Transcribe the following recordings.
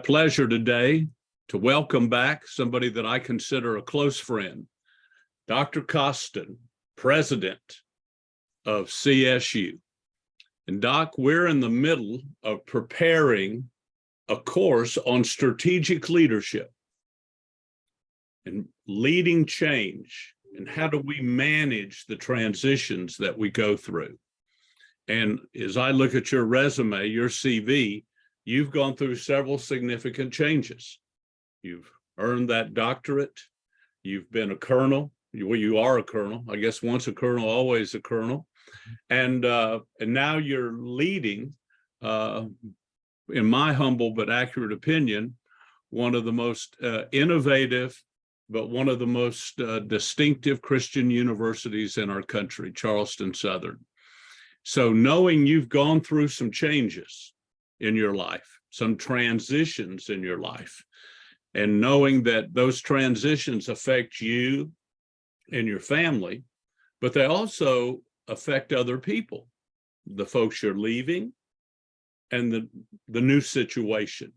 pleasure today to welcome back somebody that I consider a close friend, Dr. Costin, president of CSU. And Doc, we're in the middle of preparing a course on strategic leadership and leading change, and how do we manage the transitions that we go through. And as I look at your resume, your CV, you've gone through several significant changes. You've earned that doctorate. You've been a colonel. Well, you are a colonel. I guess once a colonel, always a colonel. And now you're leading, in my humble but accurate opinion, one of the most innovative, but one of the most distinctive Christian universities in our country, Charleston Southern. So knowing you've gone through some changes in your life, some transitions in your life, and knowing that those transitions affect you and your family, but they also affect other people, the folks you're leaving and the new situation.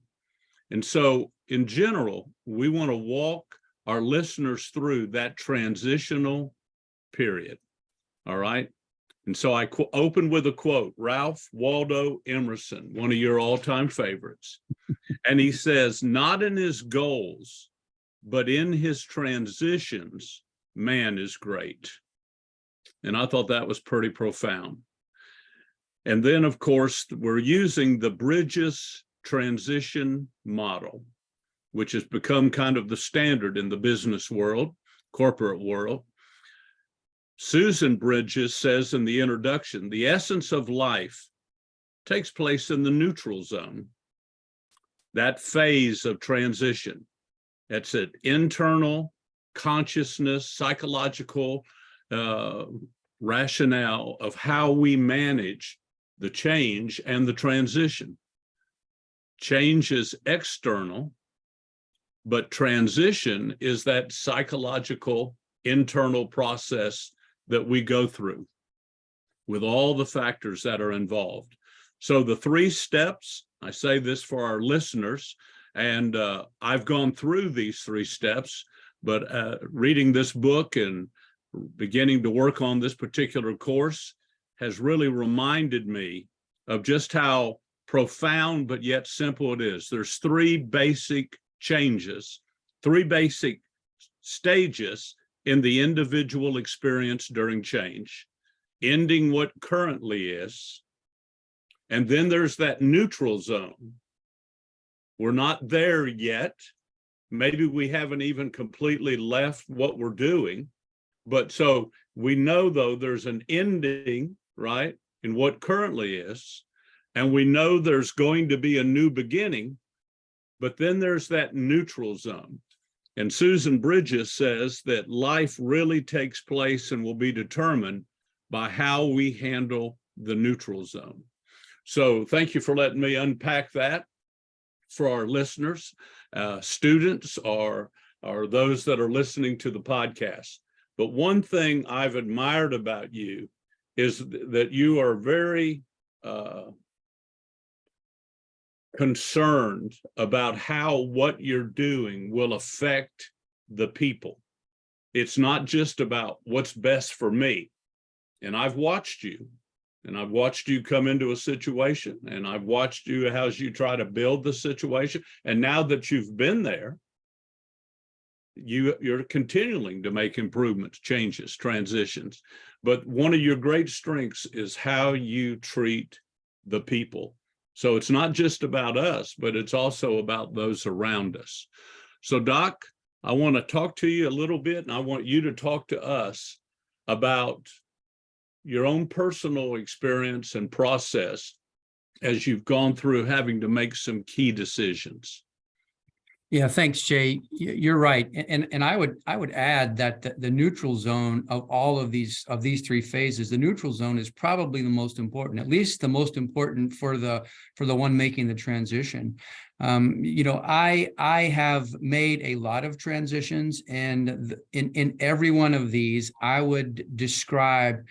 And so in general, we want to walk our listeners through that transitional period. All right. And so I open with a quote, Ralph Waldo Emerson, one of your all-time favorites. And he says, "Not in his goals, but in his transitions, man is great." And I thought that was pretty profound. And then, of course, we're using the Bridges transition model, which has become kind of the standard in the business world, corporate world. Susan Bridges says in the introduction, the essence of life takes place in the neutral zone, that phase of transition. It's an internal consciousness, psychological rationale of how we manage the change and the transition. Change is external, but transition is that psychological internal process that we go through with all the factors that are involved. So the 3 steps, I say this for our listeners, and I've gone through these 3 steps, but reading this book and beginning to work on this particular course has really reminded me of just how profound but yet simple it is. There's 3 basic changes, 3 basic stages in the individual experience during change, ending what currently is. And then there's that neutral zone. We're not there yet. Maybe we haven't even completely left what we're doing. But so we know, though, there's an ending, right, in what currently is. And we know there's going to be a new beginning. But then there's that neutral zone. And Susan Bridges says that life really takes place and will be determined by how we handle the neutral zone. So thank you for letting me unpack that for our listeners, students, or those that are listening to the podcast. But one thing I've admired about you is that you are very concerned about how what you're doing will affect the people. It's not just about what's best for me. And I've watched you, and I've watched you come into a situation, and I've watched you as you try to build the situation. And now that you've been there, you're continuing to make improvements, changes, transitions. But one of your great strengths is how you treat the people. So it's not just about us, but it's also about those around us. So Doc, I want to talk to you a little bit, and I want you to talk to us about your own personal experience and process as you've gone through having to make some key decisions. Yeah, thanks, Jay. You're right, and I would add that the neutral zone of all of these 3 phases, the neutral zone is probably the most important, at least the most important for the one making the transition. I have made a lot of transitions, and in every one of these, I would describe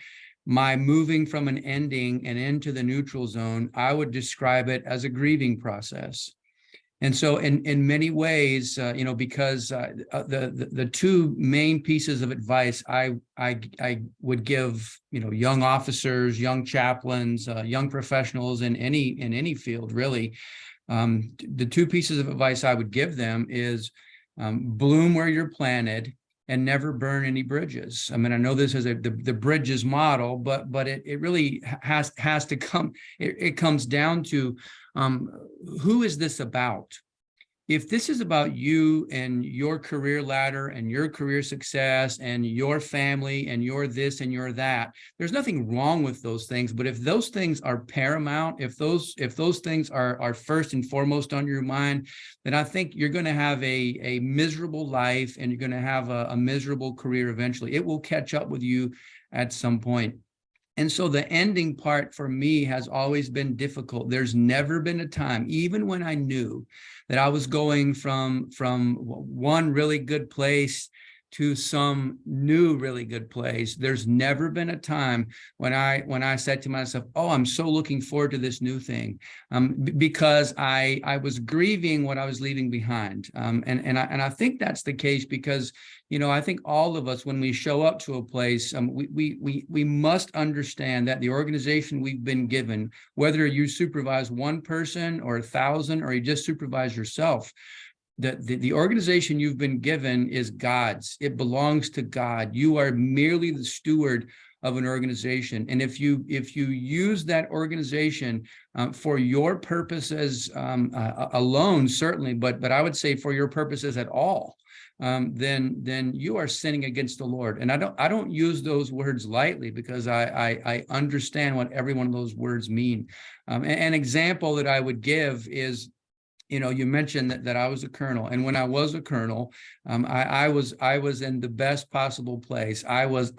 my moving from an ending and into the neutral zone. I would describe it as a grieving process. And so in many ways, because the two main pieces of advice I would give, young officers, young chaplains, young professionals in any field, really, the two pieces of advice I would give them is bloom where you're planted and never burn any bridges. I mean, I know this is the bridges model, but it really has to come. It comes down to who is this about? If this is about you and your career ladder and your career success and your family and your this and your that, there's nothing wrong with those things. But if those things are paramount, if those things are first and foremost on your mind, then I think you're going to have a miserable life and you're going to have a miserable career eventually. It will catch up with you at some point. And so the ending part for me has always been difficult. There's never been a time, even when I knew that I was going from one really good place to some new really good place, there's never been a time when I said to myself, oh, I'm so looking forward to this new thing, because I was grieving what I was leaving behind. And I think that's the case because, I think all of us, when we show up to a place, we must understand that the organization we've been given, whether you supervise one person or 1,000 or you just supervise yourself, the organization you've been given is God's. It belongs to God. You are merely the steward of an organization. And if you use that organization for your purposes alone, certainly, but I would say for your purposes at all, then you are sinning against the Lord. And I don't use those words lightly because I understand what every one of those words mean. An example that I would give is, you mentioned that I was a colonel, and when I was a colonel, I was in the best possible place. I was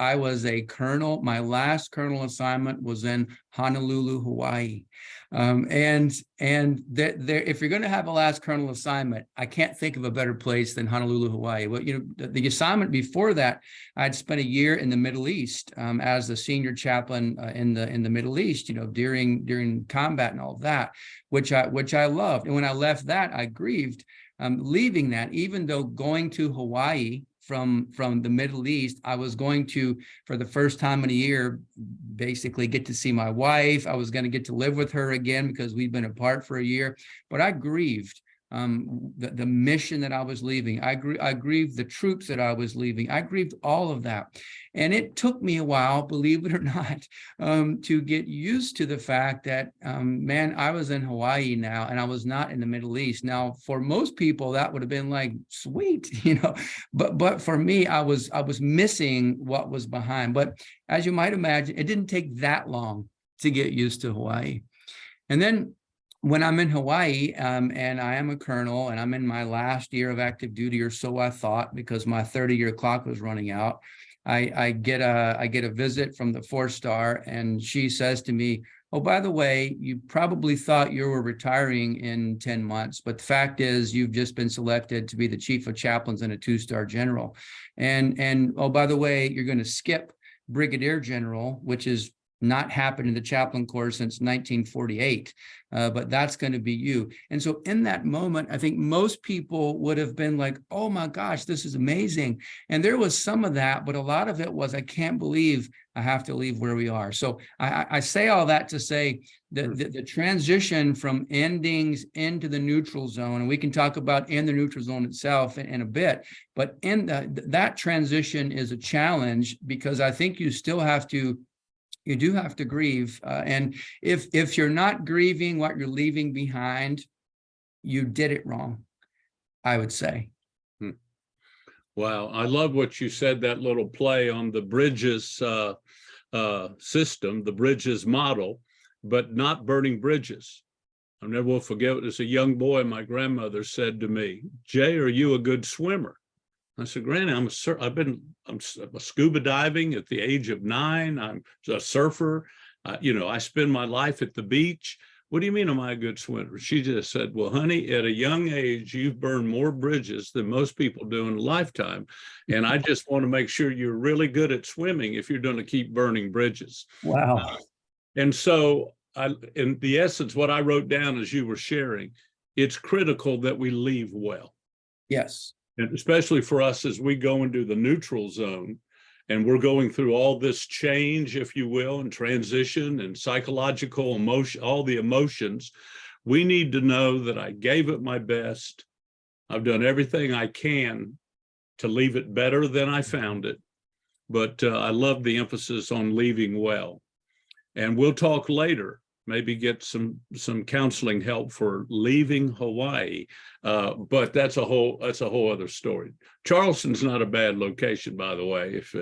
a colonel. My last colonel assignment was in Honolulu, Hawaii. If you're going to have a last colonel assignment, I can't think of a better place than Honolulu, Hawaii. Well, the assignment before that, I'd spent a year in the Middle East as the senior chaplain in the Middle East, during combat and all of that, which I loved. And when I left that, I grieved leaving that, even though going to Hawaii from the Middle East, I was going to, for the first time in a year, basically get to see my wife. I was going to get to live with her again because we'd been apart for a year, but I grieved the mission that I was leaving. I grieved the troops that I was leaving. I grieved all of that. And it took me a while, believe it or not, to get used to the fact that, man, I was in Hawaii now and I was not in the Middle East. Now, for most people, that would have been like, sweet, but for me, I was missing what was behind. But as you might imagine, it didn't take that long to get used to Hawaii. And then when I'm in Hawaii, and I am a colonel and I'm in my last year of active duty, or so I thought, because my 30-year clock was running out, I get a visit from the 4-star, and she says to me, oh, by the way, you probably thought you were retiring in 10 months, but the fact is you've just been selected to be the chief of chaplains and a 2-star general. And oh, by the way, you're going to skip brigadier general, which is not happened in the chaplain corps since 1948, but that's going to be you. And so in that moment, I think most people would have been like, oh my gosh, this is amazing. And there was some of that, but a lot of it was, I can't believe I have to leave where we are. So I say all that to say that the transition from endings into the neutral zone, and we can talk about in the neutral zone itself in a bit, but in that transition is a challenge, because I think you do have to grieve. And if you're not grieving what you're leaving behind, you did it wrong, I would say. Wow. I love what you said, that little play on the bridges system, the bridges model, but not burning bridges. I never will forget, as a young boy, my grandmother said to me, Jay, are you a good swimmer? I said, Granny, I'm a scuba diving at the age of 9. I'm a surfer. I spend my life at the beach. What do you mean, am I a good swimmer? She just said, well, honey, at a young age, you've burned more bridges than most people do in a lifetime. And I just want to make sure you're really good at swimming if you're going to keep burning bridges. Wow. And so in the essence, what I wrote down as you were sharing it's critical that we leave well. Yes. And especially for us as we go into the neutral zone and we're going through all this change, if you will, and transition and psychological emotion, all the emotions, we need to know that I gave it my best. I've done everything I can to leave it better than I found it. But I love the emphasis on leaving well. And we'll talk later, maybe get some counseling help for leaving Hawaii. But that's a whole other story. Charleston's not a bad location, by the way. If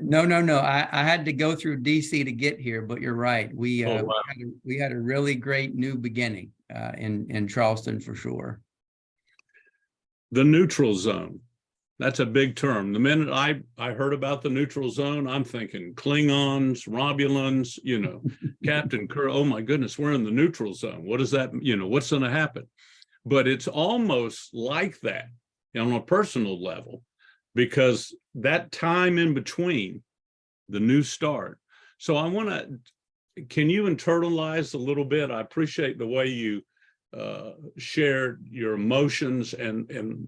No. I had to go through DC to get here, but you're right. We had a really great new beginning in Charleston for sure. The neutral zone. That's a big term. The minute I heard about the neutral zone, I'm thinking Klingons, Romulans, Captain Kirk. Oh my goodness, we're in the neutral zone. What does that, what's going to happen? But it's almost like that on a personal level, because that time in between the new start. So can you internalize a little bit? I appreciate the way you shared your emotions and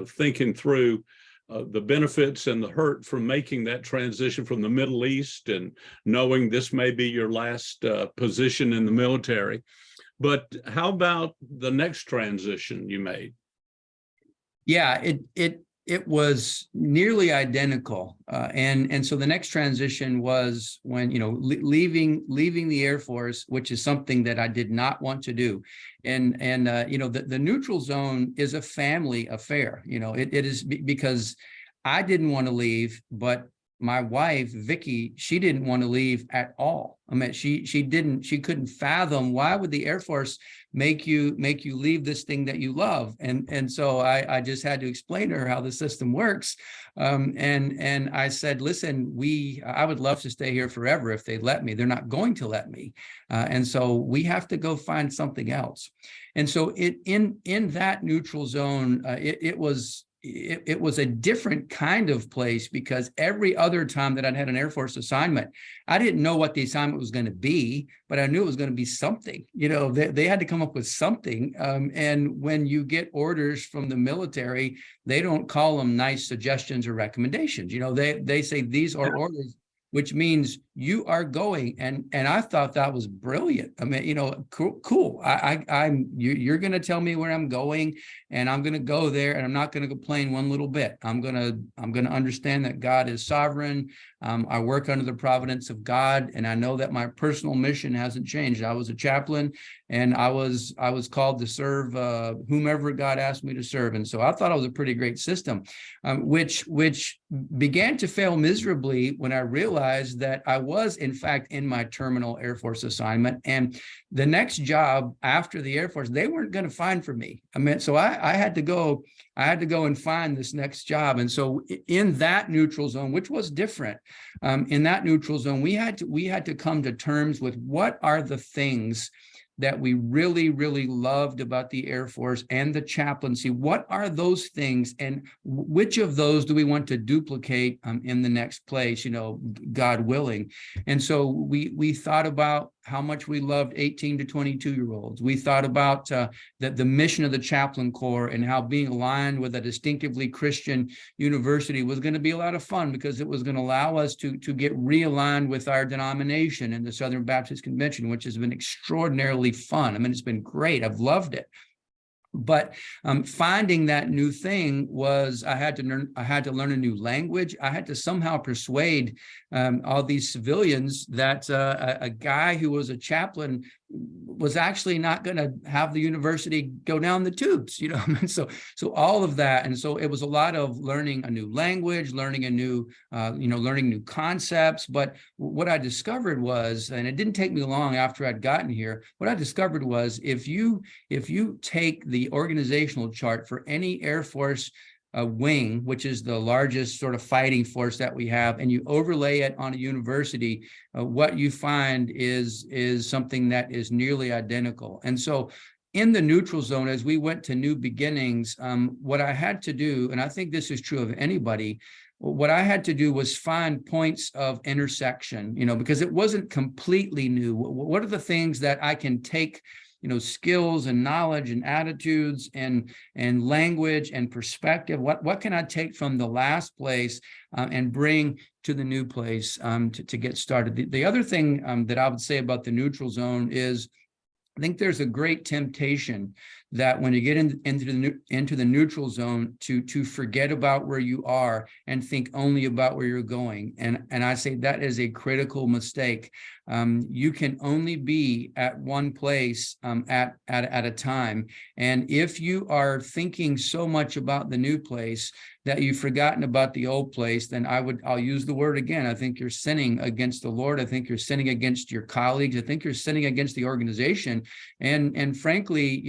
thinking through the benefits and the hurt from making that transition from the Middle East and knowing this may be your last position in the military. But how about the next transition you made? Yeah, it was nearly identical, and so the next transition was when leaving the Air Force, which is something that I did not want to do, and the neutral zone is a family affair. It is because I didn't want to leave, but my wife Vicky, she didn't want to leave at all. I mean, she couldn't fathom, why would the Air Force make you leave this thing that you love? And so I just had to explain to her how the system works. And I said, listen, I would love to stay here forever if they let me. They're not going to let me. And so we have to go find something else. And so in that neutral zone, it was a different kind of place, because every other time that I'd had an Air Force assignment, I didn't know what the assignment was going to be, but I knew it was going to be something. They had to come up with something. And when you get orders from the military, they don't call them nice suggestions or recommendations. They say these are orders, which means you are going. And I thought that was brilliant. I mean, cool. You're going to tell me where I'm going, and I'm going to go there, and I'm not going to complain one little bit. I'm going to understand that God is sovereign. I work under the providence of God, and I know that my personal mission hasn't changed. I was a chaplain, and I was called to serve whomever God asked me to serve. And so I thought it was a pretty great system, which began to fail miserably when I realized that I was, in fact, in my terminal Air Force assignment. And the next job after the Air Force, they weren't going to find for me. I mean, so I had to go and find this next job. And so in that neutral zone, which was different, in that neutral zone, we had to come to terms with what are the things that we really, really loved about the Air Force and the chaplaincy. What are those things, and which of those do we want to duplicate in the next place, God willing? And so we thought about how much we loved 18 to 22-year-olds. We thought about the mission of the Chaplain Corps, and how being aligned with a distinctively Christian university was going to be a lot of fun, because it was going to allow us to get realigned with our denomination in the Southern Baptist Convention, which has been extraordinarily fun. I mean, it's been great. I've loved it. But finding that new thing was, I had to learn a new language. I had to somehow persuade all these civilians that a guy who was a chaplain was actually not going to have the university go down the tubes, so all of that. And so it was a lot of learning a new language, learning a new, learning new concepts. But what I discovered was, and it didn't take me long after I'd gotten here, what I discovered was, if you take the organizational chart for any Air Force wing, which is the largest sort of fighting force that we have, and you overlay it on a university, what you find is something that is nearly identical. And so in the neutral zone, as we went to new beginnings, what I had to do, and I think this is true of anybody, what I had to do was find points of intersection, because it wasn't completely new. What are the things that I can take skills and knowledge and attitudes and language and perspective. What can I take from the last place and bring to the new place to get started? The other thing that I would say about the neutral zone is, I think there's a great temptation that when you get into the neutral zone to forget about where you are and think only about where you're going. And I say that is a critical mistake. You can only be at one place at a time. And if you are thinking so much about the new place that you've forgotten about the old place, then I'll use the word again. I think you're sinning against the Lord. I think you're sinning against your colleagues. I think you're sinning against the organization. And frankly,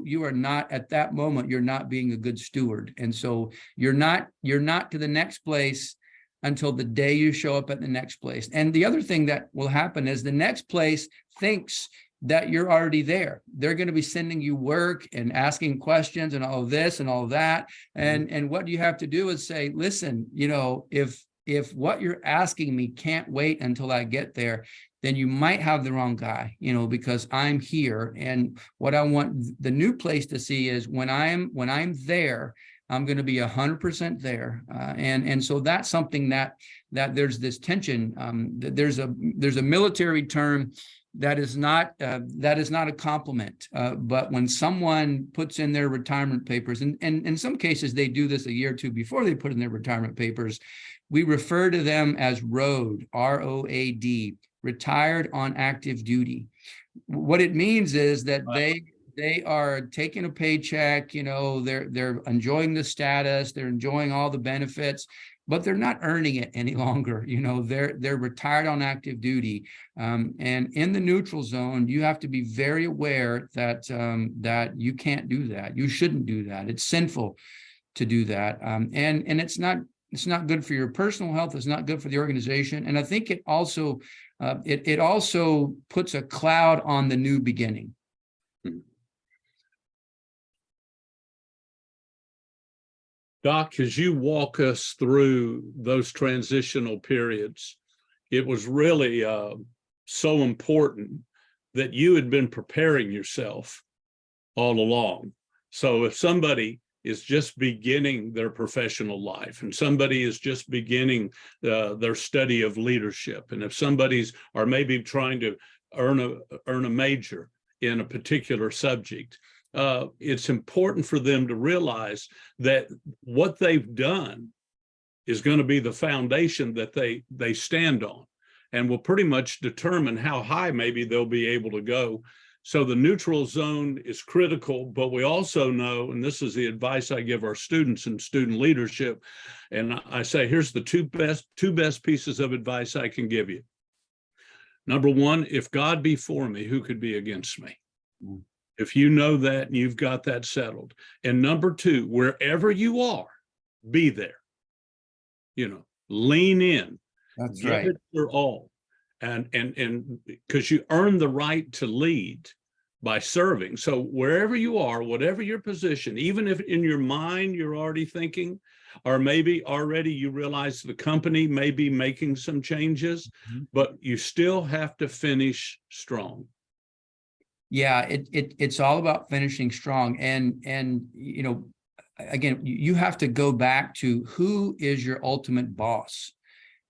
you are not, at that moment, you're not being a good steward. And so you're not to the next place until the day you show up at the next place. And the other thing that will happen is the next place thinks that you're already there. They're going to be sending you work and asking questions and all of this and all of that. And what you have to do is say, listen, if what you're asking me can't wait until I get there, then you might have the wrong guy, because I'm here. And what I want the new place to see is when I'm there, I'm going to be 100% there. And so that's something that there's this tension. There's a military term that is not a compliment. But when someone puts in their retirement papers, and in some cases they do this a year or two before they put in their retirement papers, we refer to them as ROAD, ROAD, retired on active duty. What it means is that they are taking a paycheck, they're enjoying the status, they're enjoying all the benefits, but they're not earning it any longer. They're retired on active duty. And in the neutral zone, you have to be very aware that you can't do that. You shouldn't do that. It's sinful to do that. And it's not good for your personal health. It's not good for the organization. And I think it also puts a cloud on the new beginning. Doc, as you walk us through those transitional periods, it was really so important that you had been preparing yourself all along. So if somebody is just beginning their professional life, and somebody is just beginning their study of leadership, and if somebody's are maybe trying to earn a major in a particular subject, it's important for them to realize that what they've done is going to be the foundation that they stand on, and will pretty much determine how high maybe they'll be able to go. So the neutral zone is critical, but we also know, and this is the advice I give our students in student leadership, and I say, here's the two best pieces of advice I can give you. Number one, if God be for me, who could be against me? If you know that and you've got that settled. And number two, wherever you are, be there. Lean in. That's give right. it your all. And because you earn the right to lead by serving. So wherever you are, whatever your position, even if in your mind you're already thinking, or maybe already you realize the company may be making some changes, but you still have to finish strong. Yeah, it's all about finishing strong. And again, you have to go back to who is your ultimate boss.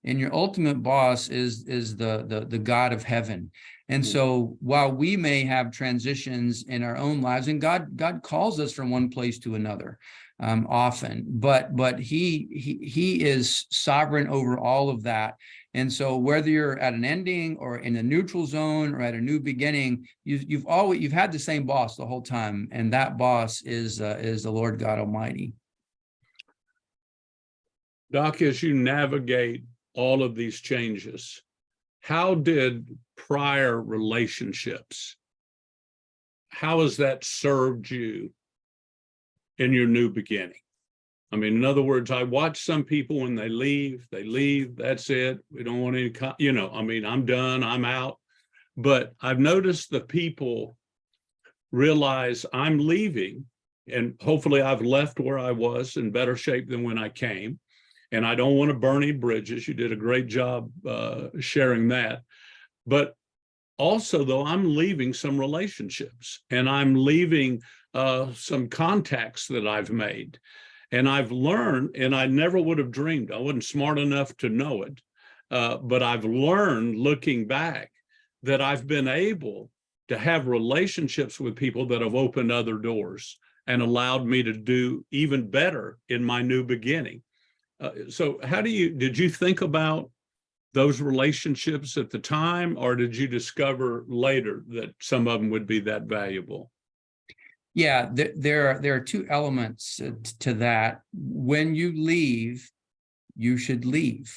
And your ultimate boss is the God of heaven. And so while we may have transitions in our own lives, and God calls us from one place to another often, but he is sovereign over all of that. And so whether you're at an ending or in a neutral zone or at a new beginning, you've had the same boss the whole time, and that boss is the Lord God Almighty. Doc, as you navigate all of these changes, how did prior relationships, how has that served you in your new beginning? I mean, in other words, I watch some people when they leave, that's it. We don't want any, I'm done, I'm out. But I've noticed the people realize I'm leaving, and hopefully I've left where I was in better shape than when I came. And I don't want to burn any bridges. You did a great job sharing that. But Also, though, I'm leaving some relationships and I'm leaving some contacts that I've made. And I've learned, and I never would have dreamed, I wasn't smart enough to know it, but I've learned looking back that I've been able to have relationships with people that have opened other doors and allowed me to do even better in my new beginning. So did you think about those relationships at the time, or did you discover later that some of them would be that valuable? Yeah, there are two elements to that. When you leave, you should leave.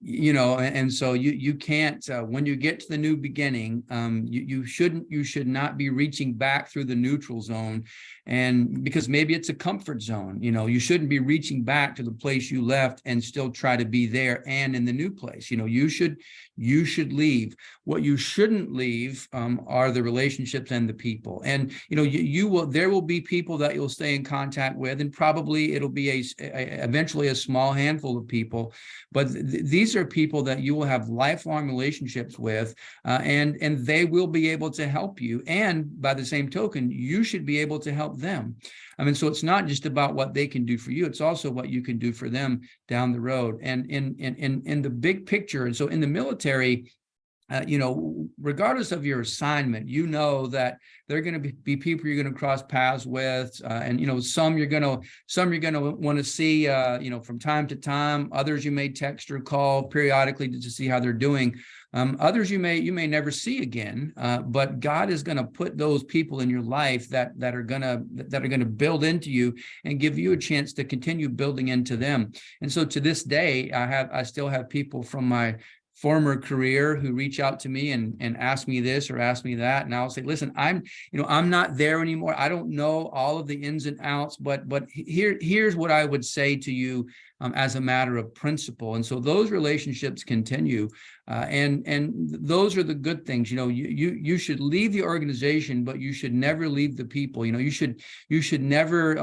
And so you can't, when you get to the new beginning, you should not be reaching back through the neutral zone, and because maybe it's a comfort zone. You shouldn't be reaching back to the place you left and still try to be there and in the new place. You should leave. What you shouldn't leave are the relationships and the people. And there will be people that you'll stay in contact with, and probably it'll be eventually a small handful of people, but these are people that you will have lifelong relationships with, and they will be able to help you. And by the same token, you should be able to help them. I mean, so it's not just about what they can do for you; it's also what you can do for them down the road. And in the big picture, and so in the military, regardless of your assignment, that there are going to be people you're going to cross paths with, and some you're going to want to see, from time to time. Others you may text or call periodically to see how they're doing. Others you may never see again. But God is going to put those people in your life that are going to build into you and give you a chance to continue building into them. And so to this day, I still have people from my former career who reach out to me and ask me this or ask me that, and I'll say, listen, I'm not there anymore. I don't know all of the ins and outs, but here's what I would say to you as a matter of principle. And so those relationships continue, and those are the good things. You should leave the organization, but you should never leave the people. You should never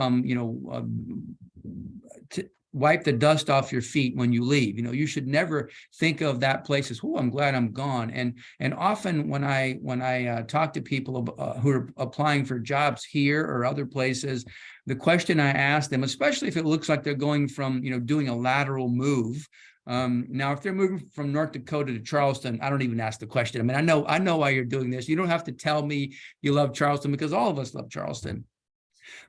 wipe the dust off your feet when you leave. You should never think of that place as, oh, I'm glad I'm gone. And often when I talk to people who are applying for jobs here or other places, the question I ask them, especially if it looks like they're going from doing a lateral move. Now, if they're moving from North Dakota to Charleston, I don't even ask the question. I mean, I know why you're doing this. You don't have to tell me you love Charleston, because all of us love Charleston.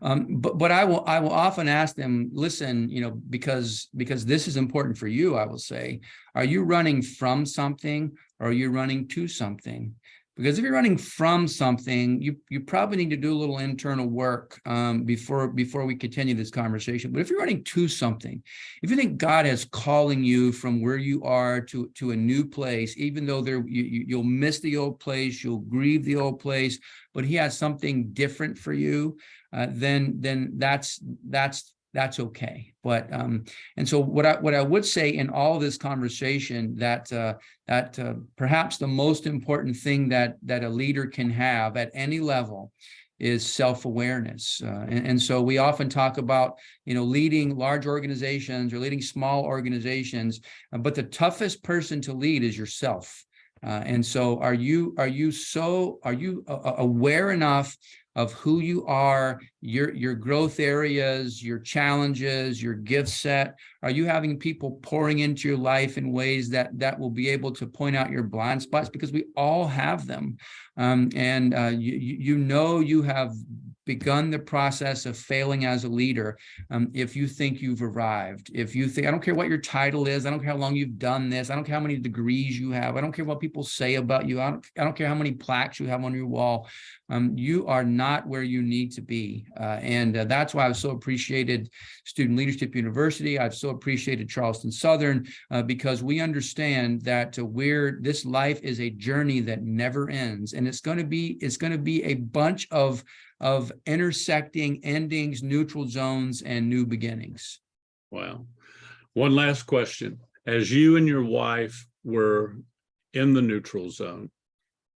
But I will often ask them, listen, because this is important for you. I will say, are you running from something, or are you running to something? Because if you're running from something, you probably need to do a little internal work before we continue this conversation. But if you're running to something, if you think God is calling you from where you are to a new place, even though you'll miss the old place, you'll grieve the old place, but He has something different for you, then that's okay. But and so what I would say in all of this conversation, that perhaps the most important thing that a leader can have at any level is self-awareness. And so we often talk about leading large organizations or leading small organizations, but the toughest person to lead is yourself. And so are you aware enough of who you are, your growth areas, your challenges, your gift set? Are you having people pouring into your life in ways that will be able to point out your blind spots? Because we all have them. You have begun the process of failing as a leader if you think you've arrived. If you think, I don't care what your title is, I don't care how long you've done this, I don't care how many degrees you have, I don't care what people say about you, I don't care how many plaques you have on your wall, you are not where you need to be. And that's why I've so appreciated Student Leadership University. I've so appreciated Charleston Southern, because we understand that this life is a journey that never ends, and it's going to be a bunch of intersecting endings, neutral zones, and new beginnings. Wow. One last question. As you and your wife were in the neutral zone,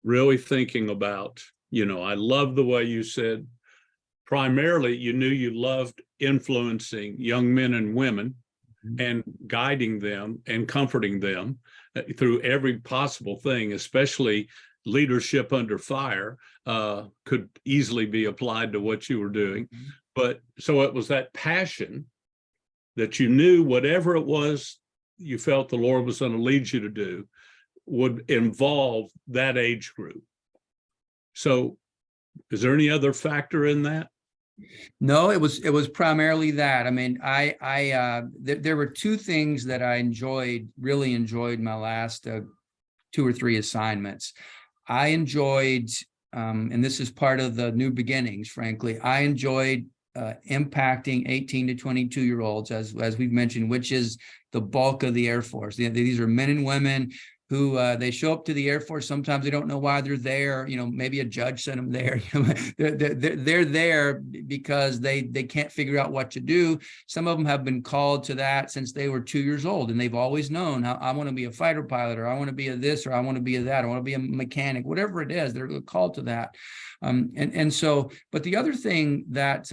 really thinking about, I love the way you said, primarily you knew you loved influencing young men and women and guiding them and comforting them through every possible thing, especially leadership under fire could easily be applied to what you were doing. But so it was that passion that you knew whatever it was you felt the Lord was going to lead you to do would involve that age group. So is there any other factor in that? No, it was primarily that. I mean, there were two things that I really enjoyed my last 2 or 3 assignments. I enjoyed, and this is part of the new beginnings, frankly, I enjoyed impacting 18 to 22-year-olds, as we've mentioned, which is the bulk of the Air Force. These are men and women who they show up to the Air Force. Sometimes they don't know why they're there. Maybe a judge sent them there. They're there because they can't figure out what to do. Some of them have been called to that since they were 2 years old, and they've always known, I want to be a fighter pilot, or I want to be a this, or I want to be a that, I want to be a mechanic, whatever it is, they're called to that. But the other thing that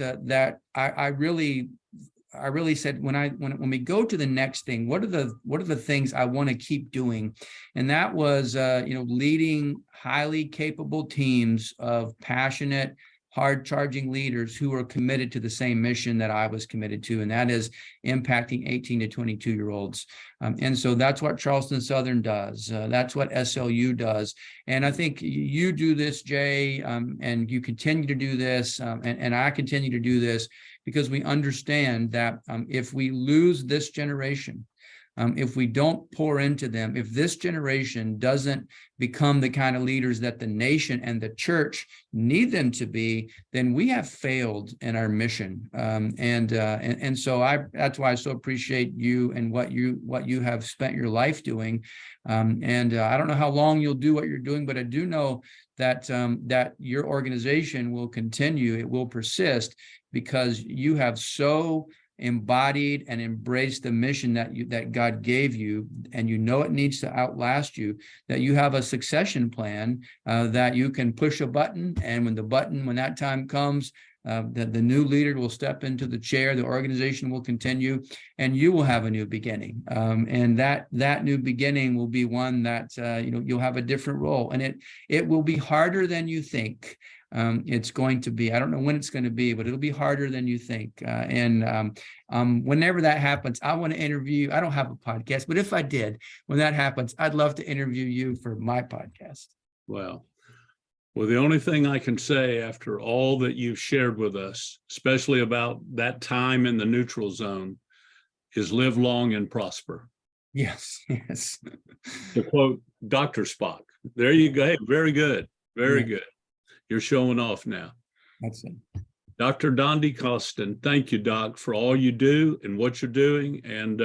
I really said, when we go to the next thing, what are the things I want to keep doing? And that was leading highly capable teams of passionate, hard-charging leaders who are committed to the same mission that I was committed to, and that is impacting 18 to 22-year-olds. And so that's what Charleston Southern does. That's what SLU does. And I think you do this, Jay, and you continue to do this, and I continue to do this, because we understand that if we lose this generation, if we don't pour into them, if this generation doesn't become the kind of leaders that the nation and the church need them to be, then we have failed in our mission. And so that's why I so appreciate you and what you have spent your life doing. I don't know how long you'll do what you're doing, but I do know that that your organization will continue, it will persist, because you have so embodied and embraced the mission that God gave you, and it needs to outlast you, that you have a succession plan that you can push a button, and when that time comes, the new leader will step into the chair, the organization will continue, and you will have a new beginning. And that new beginning will be one that you'll have a different role, and it will be harder than you think. It's going to be, I don't know when it's going to be, but it'll be harder than you think. Whenever that happens, I want to interview. I don't have a podcast, but if I did, when that happens, I'd love to interview you for my podcast. Well, the only thing I can say after all that you've shared with us, especially about that time in the neutral zone, is live long and prosper. Yes, yes. To quote Dr. Spock. There you go. Hey, very good. Very good. You're showing off now. That's it. Dr. Dondi Costin, thank you, Doc, for all you do and what you're doing. And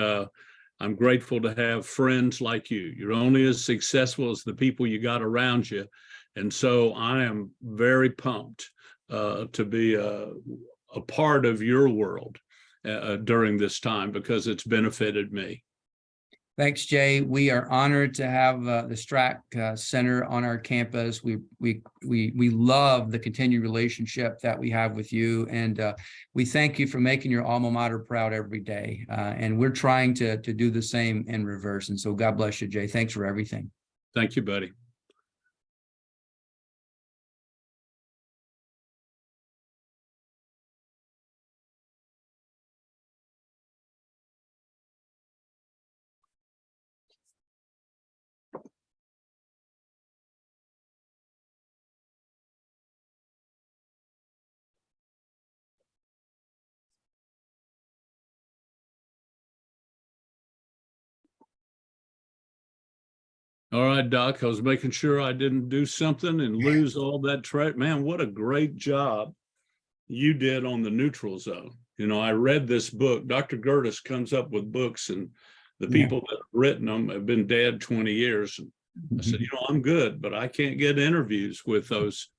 I'm grateful to have friends like you. You're only as successful as the people you got around you. And so I am very pumped to be a part of your world during this time, because it's benefited me. Thanks, Jay. We are honored to have the Strack Center on our campus. We love the continued relationship that we have with you, and we thank you for making your alma mater proud every day. And we're trying to do the same in reverse. And so God bless you, Jay. Thanks for everything. Thank you, buddy. All right, Doc, I was making sure I didn't do something and lose all that Man, what a great job you did on the neutral zone. I read this book. Dr. Gertis comes up with books, and the people that have written them have been dead 20 years. And I said, I'm good, but I can't get interviews with those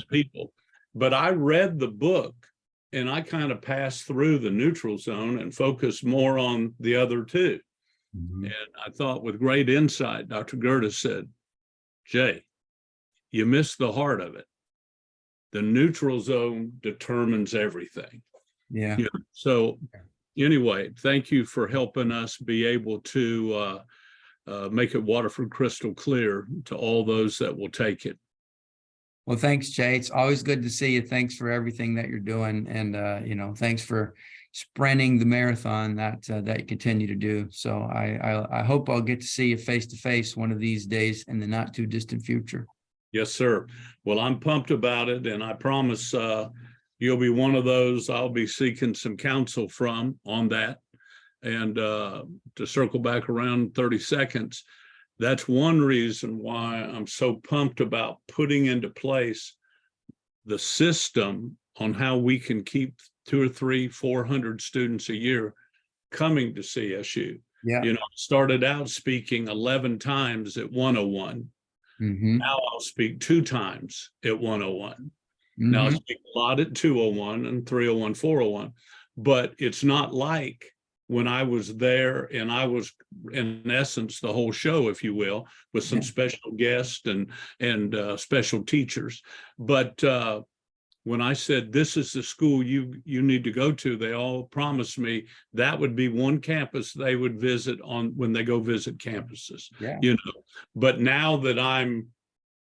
people. But I read the book, and I kind of passed through the neutral zone and focused more on the other two. And I thought, with great insight, Dr. Gertis said, Jay, you missed the heart of it. The neutral zone determines everything. Yeah. So anyway, thank you for helping us be able to make it Waterford crystal clear to all those that will take it. Well, thanks, Jay. It's always good to see you. Thanks for everything that you're doing. And, thanks for sprinting the marathon that you continue to do. So I hope I'll get to see you face to face one of these days in the not too distant future. Yes, sir. Well, I'm pumped about it, and I promise you'll be one of those I'll be seeking some counsel from on that. And to circle back around 30 seconds, that's one reason why I'm so pumped about putting into place the system on how we can keep 200 or 300, 400 students a year coming to CSU. Yeah. I started out speaking 11 times at 101. Mm-hmm. Now I'll speak 2 times at 101. Mm-hmm. Now I speak a lot at 201 and 301, 401, but it's not like when I was there, and I was in essence the whole show, if you will, with some special guests and special teachers. But when I said, this is the school you need to go to, they all promised me that would be one campus they would visit on when they go visit campuses. Yeah. But now that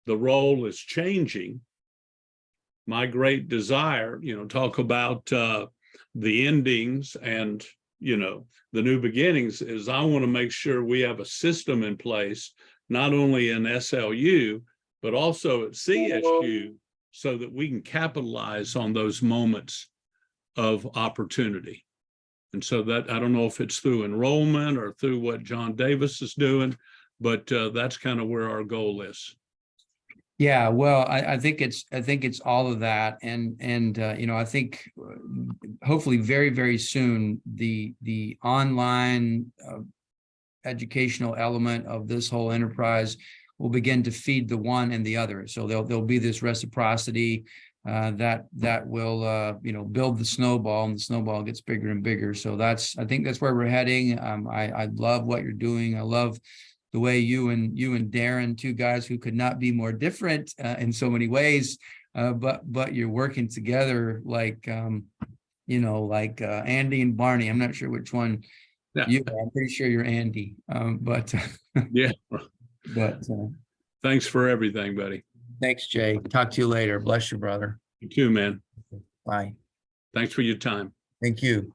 the role is changing, my great desire, talk about the endings and the new beginnings, is I want to make sure we have a system in place, not only in SLU, but also at CSU, so that we can capitalize on those moments of opportunity. And so that, I don't know if it's through enrollment or through what John Davis is doing, but that's kind of where our goal is. Yeah, well, I think it's all of that, and I think hopefully very, very soon the online educational element of this whole enterprise will begin to feed the one and the other. So there'll be this reciprocity that will build the snowball, and the snowball gets bigger and bigger. So I think that's where we're heading. I love what you're doing. I love the way you and Darren, 2 guys who could not be more different in so many ways, but you're working together like Andy and Barney. I'm not sure which one you are. I'm pretty sure you're Andy, but yeah. But thanks for everything, buddy. Thanks, Jay. Talk to you later. Bless you, brother. You too, man. Bye. Thanks for your time. Thank you.